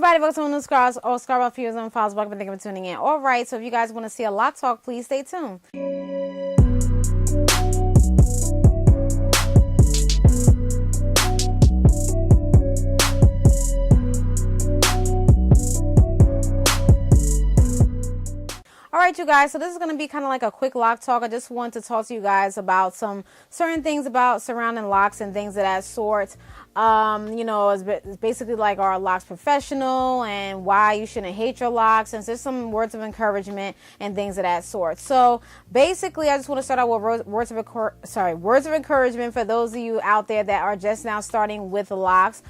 everybody, welcome to new Scars or Scarborough Viewers and Files. Welcome and thank you for tuning in. Alright, so if you guys want to see a Loc Talk, please stay tuned. Alright, you guys, so this is going to be kind of like a quick Loc Talk. I just want to talk to you guys about some certain things about surrounding locks and things of that sort. It's basically like our Locs Professional and why you shouldn't hate your locks, and there's some words of encouragement and things of that sort. So basically, I just want to start out with words of encouragement for those of you out there that are just now starting with locks.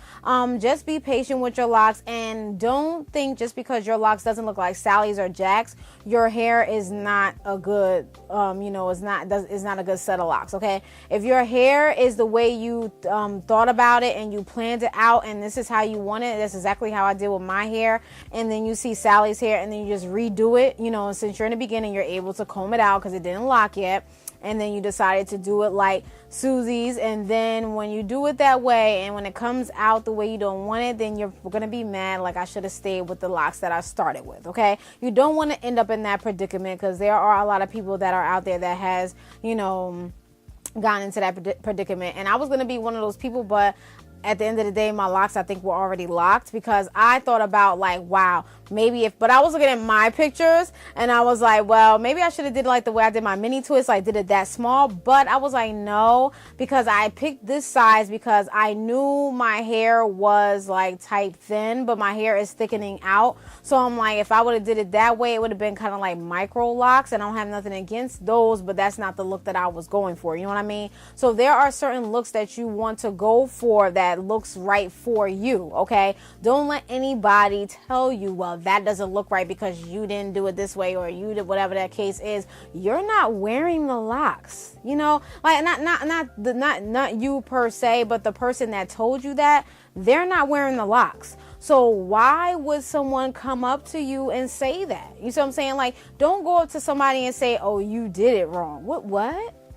Just be patient with your locks, and don't think just because your locks doesn't look like Sally's or Jack's, your hair is not a good, is not a good set of locks. Okay, if your hair is the way you thought about it and you planned it out and this is how you want it, that's exactly how I did with my hair, and then you see Sally's hair and then you just redo it, since you're in the beginning, you're able to comb it out because it didn't lock yet, and then you decided to do it like Susie's, and then when you do it that way and when it comes out the way you don't want it, then you're gonna be mad like I should have stayed with the locks that I started with. Okay, you don't want to end up in that predicament, because there are a lot of people that are out there that has gotten into that predicament, and I was gonna be one of those people, but at the end of the day, my locks, I think, were already locked, because I thought about like, wow, but I was looking at my pictures and I was like, well, maybe I should have did like the way I did my mini twist. I did it that small, but I was like, no, because I picked this size because I knew my hair was like type thin, but my hair is thickening out. So I'm like, if I would have did it that way, it would have been kind of like micro locks, and I don't have nothing against those, but that's not the look that I was going for. You know what I mean? So there are certain looks that you want to go for that looks right for you. Okay, don't let anybody tell you, well, that doesn't look right because you didn't do it this way, or you did whatever that case is. You're not wearing the locks, like not you per se, but the person that told you that, they're not wearing the locks. So why would someone come up to you and say that? You see what I'm saying? Like, don't go up to somebody and say, oh, you did it wrong. What?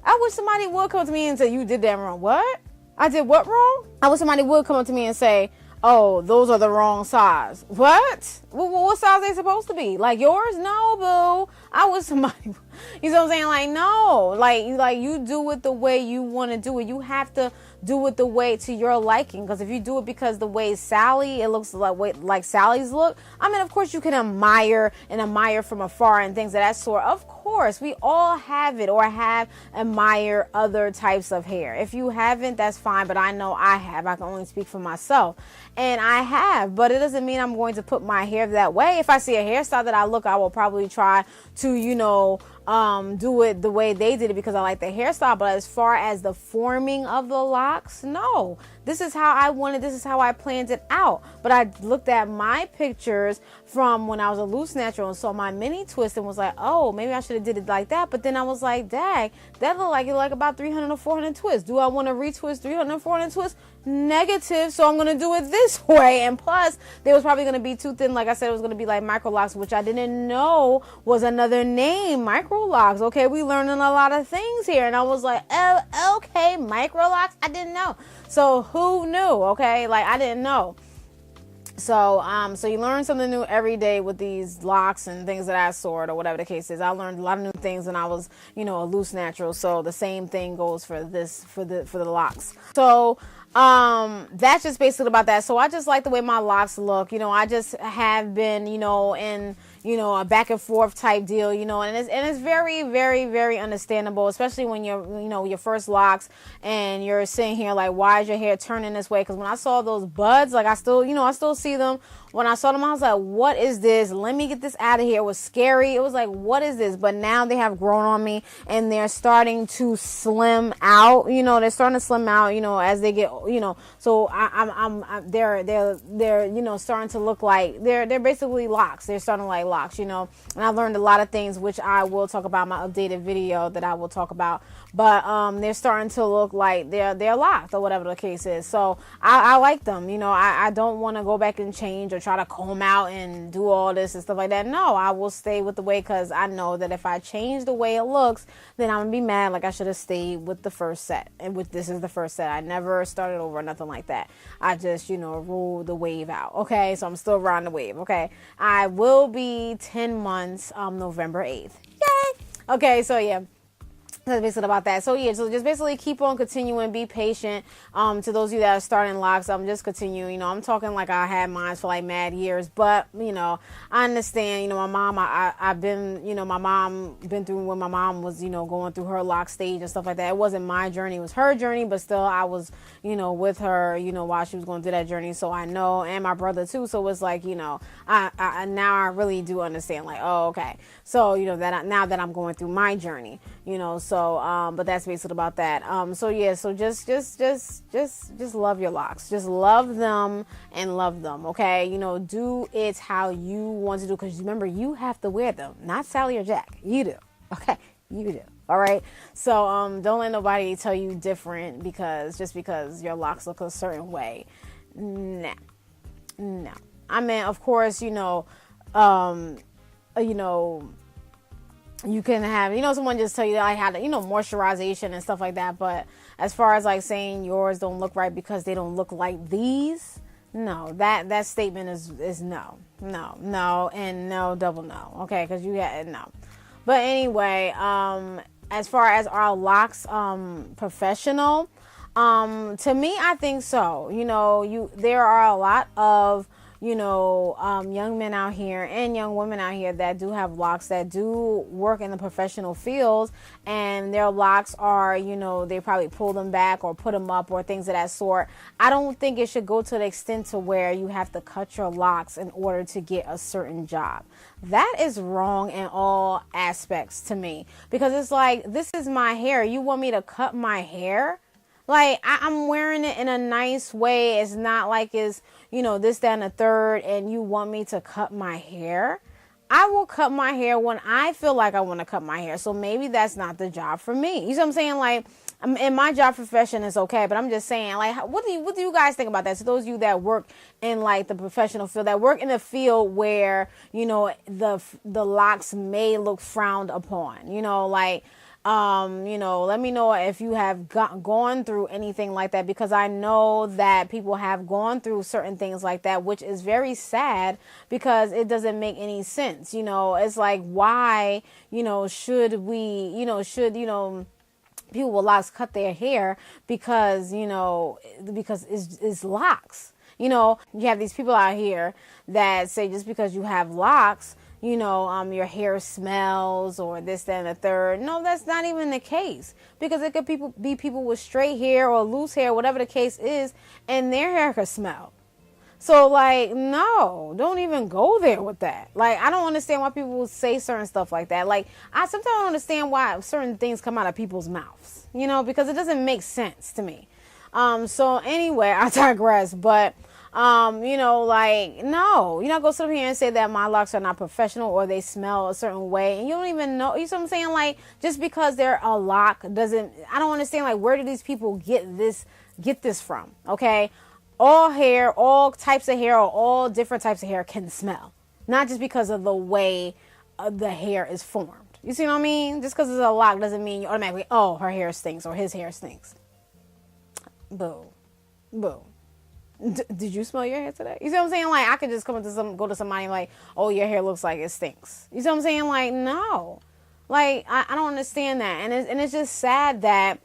I wish somebody would come to me and say, you did that wrong. What? I did what wrong? I wish somebody would come up to me and say, oh, those are the wrong size. What? What size are they supposed to be? Like yours? No, boo. I wish somebody, you know what I'm saying? Like, no, like you do it the way you want to do it. You have to do it the way to your liking, because if you do it because the way Sally, it looks like Sally's look, I mean, of course you can admire from afar and things of that sort. Of course, we all have it, or admire other types of hair. If you haven't, that's fine, but I know I have. I can only speak for myself, and I have, but it doesn't mean I'm going to put my hair that way. If I see a hairstyle that I will probably try to, do it the way they did it because I like the hairstyle. But as far as the forming of the locks, no, this is how I wanted, this is how I planned it out. But I looked at my pictures from when I was a loose natural and saw my mini twist and was like, oh, maybe I should have did it like that. But then I was like, dang, that looked like about 300 or 400 twists. Do I want to retwist 300 or 400 twists? Negative. So I'm going to do it this way. And plus, they was probably going to be too thin. Like I said, it was going to be like micro locks, which I didn't know was another name, micro locks. Okay, we learning a lot of things here. And I was like, oh, okay, micro locks. I didn't know. So who knew? Okay, like I didn't know. So you learn something new every day with these locks and things of that sort, or whatever the case is. I learned a lot of new things when I was, a loose natural. So the same thing goes for the locks. So that's just basically about that. So I just like the way my locks look. I just have been, in a back and forth type deal, and it's very, very, very understandable, especially when you're, your first locks and you're sitting here like, why is your hair turning this way? Because when I saw those buds, like I still see them. When I saw them, I was like, what is this? Let me get this out of here. It was scary. It was like, what is this? But now they have grown on me and they're starting to slim out. They're starting to slim out, as they get, so they're starting to look like they're basically locks. They're starting to like locks, and I learned a lot of things, which I will talk about in my updated video that I will talk about. But they're starting to look like they're locked, or whatever the case is. So I like them. I don't want to go back and change or try to comb out and do all this and stuff like that. No, I will stay with the way, because I know that if I change the way it looks, then I'm gonna be mad like I should have stayed with the first set. And this is the first set. I never started started over or nothing like that. I just, ruled the wave out. Okay, so I'm still riding the wave. Okay, I will be 10 months November 8th. Yay! Okay, so yeah. That's basically about that. So yeah, so just basically keep on continuing, be patient. To those of you that are starting locks, I'm just continuing. I'm talking like I had mine for like mad years, but I understand. My mom, I've been, my mom been through when my mom was, going through her lock stage and stuff like that. It wasn't my journey, it was her journey, but still I was, with her, while she was going through that journey. So I know, and my brother too. So it's like, I now I really do understand. Like, oh, okay. So now that I'm going through my journey, so. But that's basically about that. So yeah, so just love your locks. Just love them and love them. Okay. Do it how you want to do. Cause remember, you have to wear them, not Sally or Jack. You do. Okay. You do. All right. So, don't let nobody tell you different just because your locks look a certain way. No. I mean, of course, you can have, someone just tell you that I had, moisturization and stuff like that. But as far as like saying yours don't look right because they don't look like these, no, that statement is no, and no, double no. Okay. Cause you had no. But anyway, as far as our Locs, professional, to me, I think so. There are a lot of, young men out here and young women out here that do have locks that do work in the professional fields, and their locks are, they probably pull them back or put them up or things of that sort. I don't think it should go to the extent to where you have to cut your locks in order to get a certain job. That is wrong in all aspects to me, because it's like, this is my hair. You want me to cut my hair? Like, I'm wearing it in a nice way. It's not like it's, this, that, and the third, and you want me to cut my hair. I will cut my hair when I feel like I want to cut my hair. So maybe that's not the job for me. You see what I'm saying? Like, in my job profession is okay, but I'm just saying, like, what do you guys think about that? So those of you that work in like the professional field, that work in a field where, the locks may look frowned upon, let me know if you have gone through anything like that, because I know that people have gone through certain things like that, which is very sad because it doesn't make any sense. It's like, why, should we, people with locks cut their hair because it's locks. You have these people out here that say just because you have locks, your hair smells or this, that, and the third. No, that's not even the case, because it could be people with straight hair or loose hair, whatever the case is, and their hair could smell. So, like, no, don't even go there with that. Like, I don't understand why people say certain stuff like that. Like, I sometimes don't understand why certain things come out of people's mouths, because it doesn't make sense to me. So anyway, I digress, but like, no, you're not gonna sit up here and say that my locks are not professional or they smell a certain way, and you don't even know. You see what I'm saying? Like, just because they're a lock doesn't, I don't understand, like, where do these people get this from? Okay. All hair, all types of hair, or all different types of hair can smell, not just because of the way the hair is formed. You see what I mean? Just because it's a lock doesn't mean you automatically, oh, her hair stinks or his hair stinks. Boo. Did you smell your hair today? You see what I'm saying? Like, I could just go to somebody like, oh, your hair looks like it stinks. You see what I'm saying? Like, no. Like, I don't understand that. And it's just sad that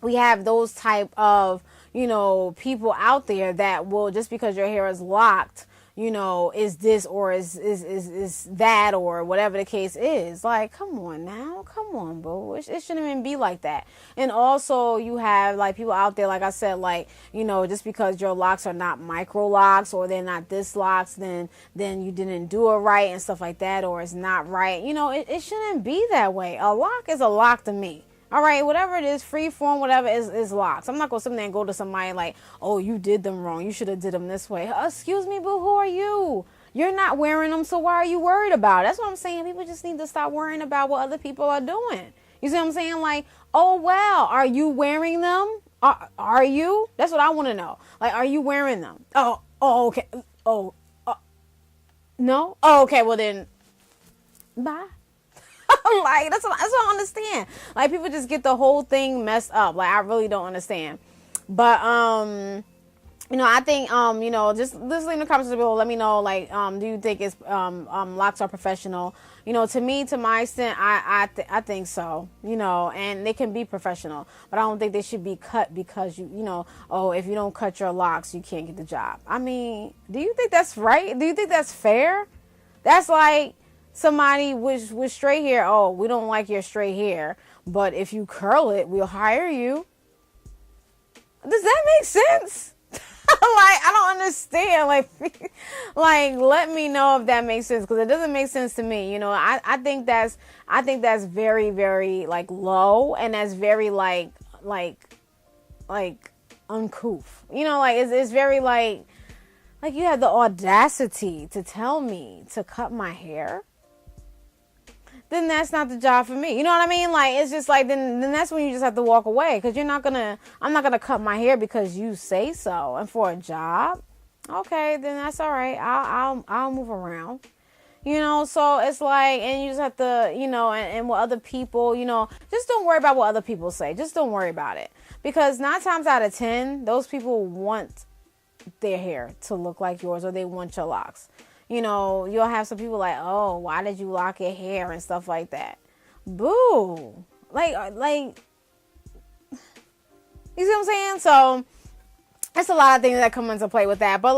we have those type of, people out there that will, just because your hair is locked, is this or is that or whatever the case is. Like, come on now. Come on, boo. It shouldn't even be like that. And also you have like people out there, like I said, like, just because your locks are not micro locks or they're not this locks, then you didn't do it right and stuff like that, or it's not right. It shouldn't be that way. A lock is a lock to me. All right, whatever it is, free form, whatever is locks. I'm not going to sit there and go to somebody like, oh, you did them wrong. You should have did them this way. Excuse me, boo, who are you? You're not wearing them, so why are you worried about it? That's what I'm saying. People just need to stop worrying about what other people are doing. You see what I'm saying? Like, oh, well, are you wearing them? Are you? That's what I want to know. Like, are you wearing them? Oh, okay. No? Oh, okay, well then, bye. Like, that's what I don't understand. Like, people just get the whole thing messed up. Like, I really don't understand. But I think just leave in the comments below. Let me know, like, do you think it's Locs are professional? To me, to my extent, I think so. And they can be professional, but I don't think they should be cut because if you don't cut your locks, you can't get the job. I mean, do you think that's right? Do you think that's fair? That's like somebody with straight hair. Oh, we don't like your straight hair, but if you curl it, we'll hire you. Does that make sense? I don't understand. Like, let me know if that makes sense, because it doesn't make sense to me. I think that's very, very like low, and that's very like uncouth. It's very like you have the audacity to tell me to cut my hair. Then that's not the job for me. You know what I mean? Like, it's just like, then that's when you just have to walk away, because I'm not going to cut my hair because you say so. And for a job, okay, then that's all right. I'll move around. So it's like, and you just have to, and what other people, just don't worry about what other people say. Just don't worry about it. Because 9 times out of 10, those people want their hair to look like yours, or they want your locks. You'll have some people like, oh, why did you lock your hair and stuff like that? Boo. Like, you see what I'm saying? So it's a lot of things that come into play with that. But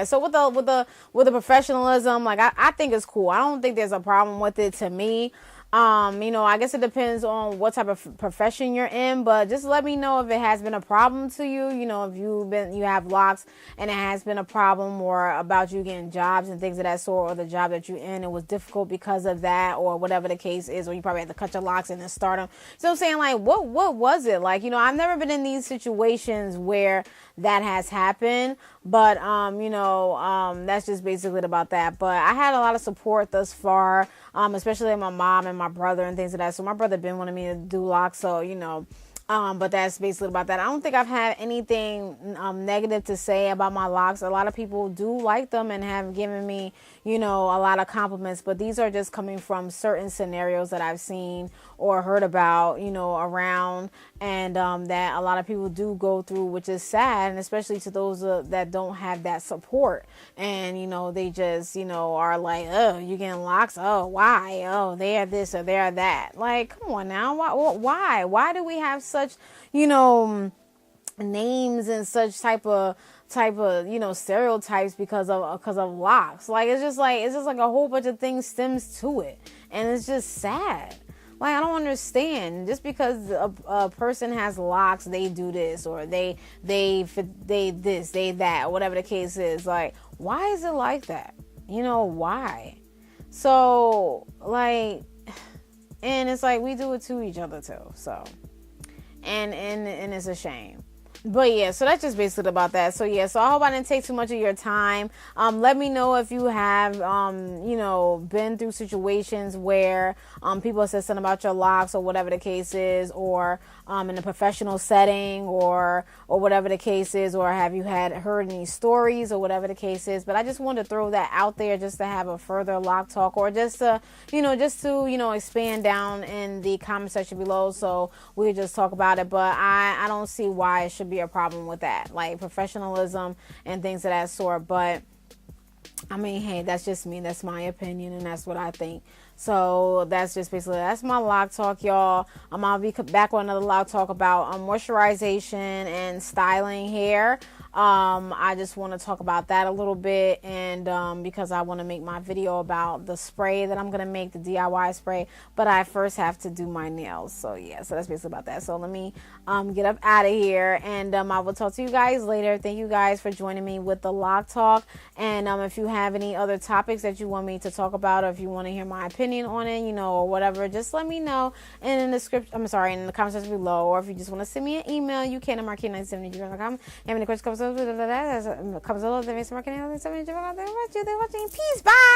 so with the professionalism, like, I think it's cool. I don't think there's a problem with it to me. I guess it depends on what type of profession you're in, but just let me know if it has been a problem to you. If you have locks and it has been a problem, or about you getting jobs and things of that sort, or the job that you're in, it was difficult because of that, or whatever the case is, or you probably had to cut your locks and then start them. So I'm saying, like, what was it like? I've never been in these situations where that has happened, but that's just basically about that. But I had a lot of support thus far, especially my mom and my brother and things like that. So my brother been wanting me to do locks, so but that's basically about that. I don't think I've had anything negative to say about my locks. A lot of people do like them and have given me, a lot of compliments. But these are just coming from certain scenarios that I've seen or heard about, around, and that a lot of people do go through, which is sad, and especially to those that don't have that support. And, they just, are like, oh, you getting locks? Oh, why? Oh, they are this or they are that. Like, come on now. Why? Why do we have such, names and such type of stereotypes because of locks? Like, it's just like a whole bunch of things stems to it, and it's just sad. Like, I don't understand. Just because a person has locks, they do this, or they this, they that, whatever the case is. Like, why is it like that? Why? So, like, and it's like we do it to each other too. So, and it's a shame. But yeah, so that's just basically about that. So yeah, so I hope I didn't take too much of your time. Let me know if you have, been through situations where people said something about your locks, or whatever the case is, or in a professional setting, or whatever the case is, or have you heard any stories, or whatever the case is. But I just wanted to throw that out there just to have a further loc talk, or just to expand down in the comment section below, so we could just talk about it. But I don't see why it should be a problem with that, like professionalism and things of that sort. But I mean, hey, that's just me. That's my opinion, and that's what I think. So that's just basically, that's my loc talk, y'all. I'll be back with another loc talk about moisturization and styling hair. I just want to talk about that a little bit, and because I want to make my video about the spray that I'm going to make, the DIY spray, but I first have to do my nails. So yeah, so that's basically about that. So let me get up out of here, and I will talk to you guys later. Thank you guys for joining me with the loc talk, and if you have any other topics that you want me to talk about, or if you want to hear my opinion on it, or whatever, just let me know. And in the in the comment section below, or if you just want to send me an email, you can at market97@gmail.com. Have any questions, comments, below, thanks for watching. Peace, bye.